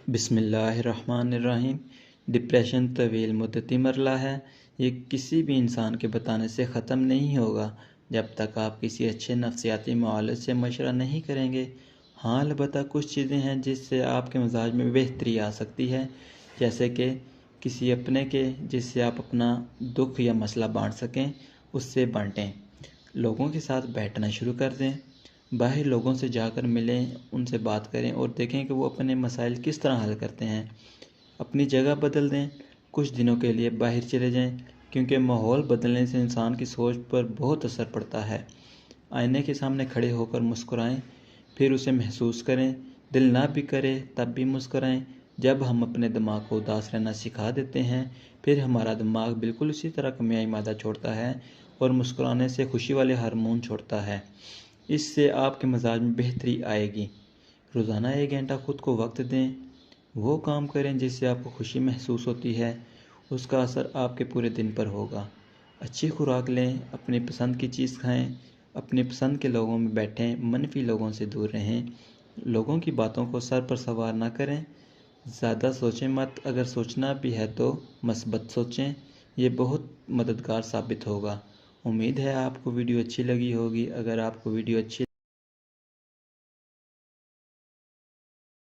بسم اللہ الرحمن الرحیم۔ ڈپریشن طویل مدتی مرحلہ ہے۔ یہ کسی بھی انسان کے بتانے سے ختم نہیں ہوگا جب تک آپ کسی اچھے نفسیاتی معالج سے مشورہ نہیں کریں گے۔ ہاں، البتہ کچھ چیزیں ہیں جس سے آپ کے مزاج میں بہتری آ سکتی ہے، جیسے کہ کسی اپنے کے جس سے آپ اپنا دکھ یا مسئلہ بانٹ سکیں، اس سے بانٹیں۔ لوگوں کے ساتھ بیٹھنا شروع کر دیں، باہر لوگوں سے جا کر ملیں، ان سے بات کریں اور دیکھیں کہ وہ اپنے مسائل کس طرح حل کرتے ہیں۔ اپنی جگہ بدل دیں، کچھ دنوں کے لیے باہر چلے جائیں، کیونکہ ماحول بدلنے سے انسان کی سوچ پر بہت اثر پڑتا ہے۔ آئینے کے سامنے کھڑے ہو کر مسکرائیں، پھر اسے محسوس کریں۔ دل نہ بھی کرے تب بھی مسکرائیں۔ جب ہم اپنے دماغ کو اداس رہنا سکھا دیتے ہیں، پھر ہمارا دماغ بالکل اسی طرح کیمیائی مادہ چھوڑتا ہے اور مسکرانے سے خوشی والے ہارمون چھوڑتا ہے۔ اس سے آپ کے مزاج میں بہتری آئے گی۔ روزانہ 1 گھنٹہ خود کو وقت دیں، وہ کام کریں جس سے آپ کو خوشی محسوس ہوتی ہے، اس کا اثر آپ کے پورے دن پر ہوگا۔ اچھی خوراک لیں، اپنی پسند کی چیز کھائیں، اپنی پسند کے لوگوں میں بیٹھیں، منفی لوگوں سے دور رہیں، لوگوں کی باتوں کو سر پر سوار نہ کریں، زیادہ سوچیں مت، اگر سوچنا بھی ہے تو مثبت سوچیں، یہ بہت مددگار ثابت ہوگا۔ امید ہے آپ کو ویڈیو اچھی لگی ہوگی۔ اگر آپ کو ویڈیو اچھی